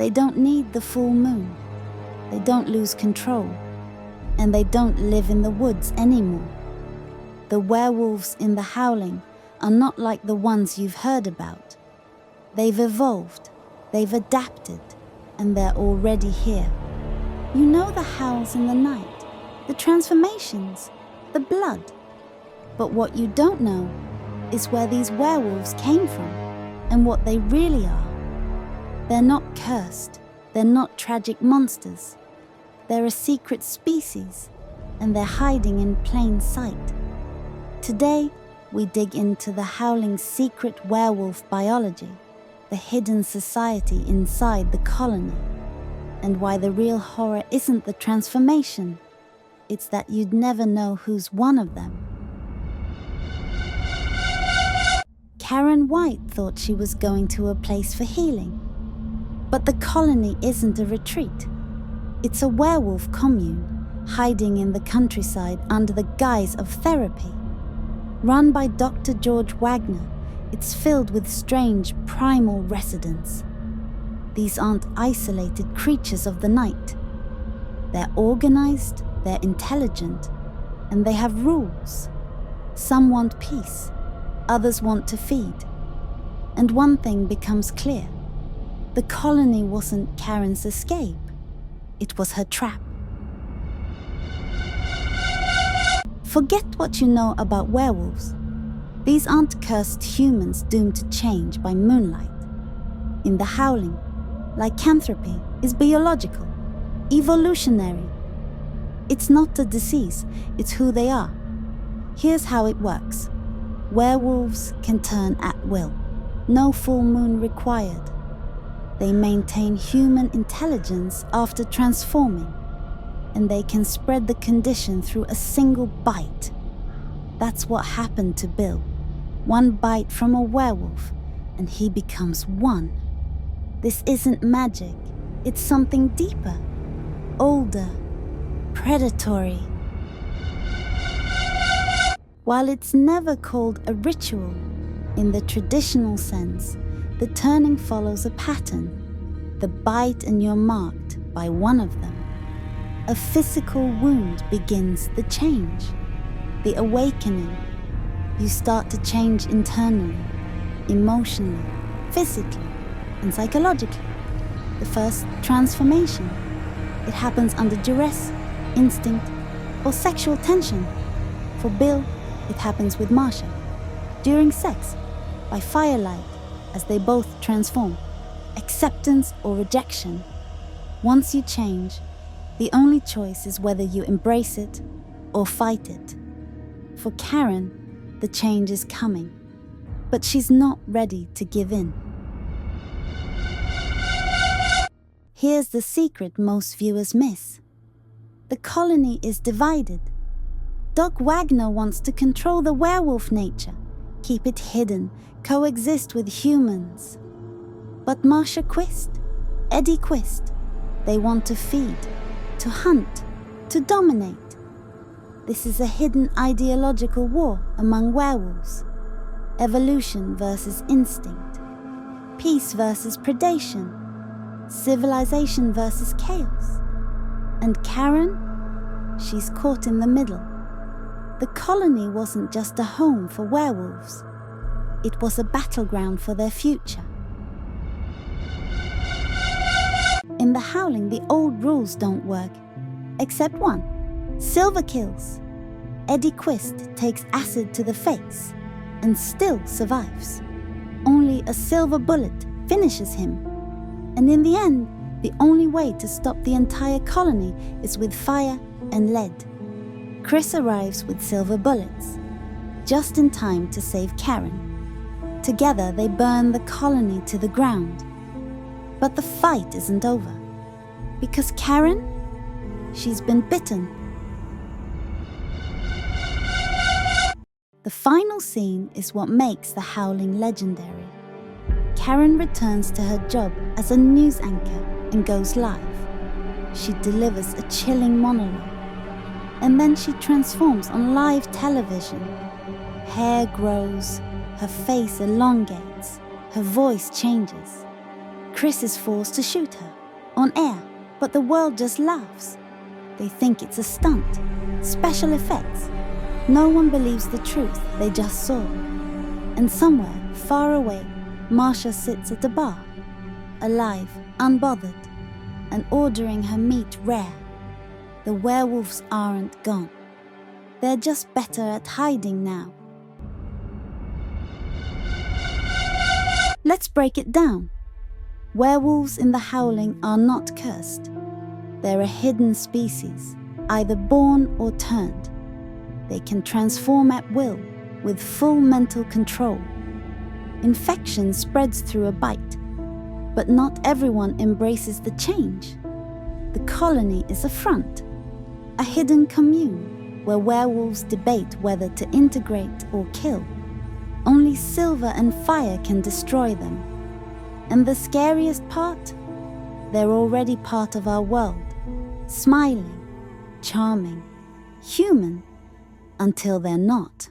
They don't need the full moon. They don't lose control. And they don't live in the woods anymore. The werewolves in the Howling are not like the ones you've heard about. They've evolved, they've adapted, and they're already here. You know the howls in the night, the transformations, the blood. But what you don't know is where these werewolves came from and what they really are. They're not cursed, they're not tragic monsters. They're a secret species, and they're hiding in plain sight. Today, we dig into the Howling's secret werewolf biology, the hidden society inside the colony, and why the real horror isn't the transformation, it's that you'd never know who's one of them. Karen White thought she was going to a place for healing, but the colony isn't a retreat. It's a werewolf commune, hiding in the countryside under the guise of therapy. Run by Dr. George Waggner, it's filled with strange primal residents. These aren't isolated creatures of the night. They're organized, they're intelligent, and they have rules. Some want peace, others want to feed. And one thing becomes clear. The colony wasn't Karen's escape. It was her trap. Forget what you know about werewolves. These aren't cursed humans doomed to change by moonlight. In the Howling, lycanthropy is biological, evolutionary. It's not a disease, it's who they are. Here's how it works. Werewolves can turn at will. No full moon required. They maintain human intelligence after transforming, and they can spread the condition through a single bite. That's what happened to Bill. One bite from a werewolf, and he becomes one. This isn't magic, it's something deeper, older, predatory. While it's never called a ritual, in the traditional sense, the turning follows a pattern. The bite and you're marked by one of them. A physical wound begins the change, the awakening. You start to change internally, emotionally, physically, and psychologically. The first transformation. It happens under duress, instinct, or sexual tension. For Bill, it happens with Marsha. During sex, by firelight, as they both transform. Acceptance or rejection. Once you change, the only choice is whether you embrace it or fight it. For Karen, the change is coming, but she's not ready to give in. Here's the secret most viewers miss. The colony is divided. Doc Waggner wants to control the werewolf nature, keep it hidden, coexist with humans. But Marsha Quist, Eddie Quist, they want to feed, to hunt, to dominate. This is a hidden ideological war among werewolves. Evolution versus instinct. Peace versus predation. Civilization versus chaos. And Karen? She's caught in the middle. The colony wasn't just a home for werewolves. It was a battleground for their future. In the Howling, the old rules don't work, except one. Silver kills. Eddie Quist takes acid to the face and still survives. Only a silver bullet finishes him. And in the end, the only way to stop the entire colony is with fire and lead. Chris arrives with silver bullets, just in time to save Karen. Together, they burn the colony to the ground. But the fight isn't over. Because Karen, she's been bitten. The final scene is what makes the Howling legendary. Karen returns to her job as a news anchor and goes live. She delivers a chilling monologue. And then she transforms on live television. Hair grows, her face elongates, her voice changes. Chris is forced to shoot her, on air, but the world just laughs. They think it's a stunt, special effects. No one believes the truth they just saw. And somewhere, far away, Marsha sits at a bar, alive, unbothered, and ordering her meat rare. The werewolves aren't gone. They're just better at hiding now. Let's break it down. Werewolves in the Howling are not cursed. They're a hidden species, either born or turned. They can transform at will, with full mental control. Infection spreads through a bite, but not everyone embraces the change. The colony is a front, a hidden commune where werewolves debate whether to integrate or kill. Only silver and fire can destroy them. And the scariest part? They're already part of our world, smiling, charming, human, until they're not.